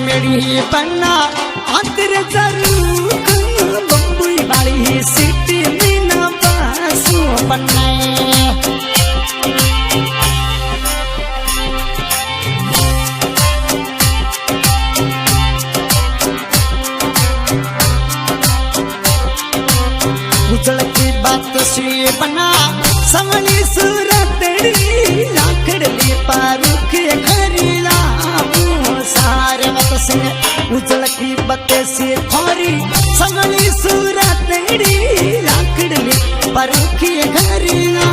मेरी पन्ना आतर जरूर बम्बई वाली सिटी में न बसू पन्ना उजल की बात से बना समली सूरत लाकड़ी पारुख घरीला सारे मत से उजल की बत्ते से थोरी समली सूरत लाकड़ी पारुख घरीला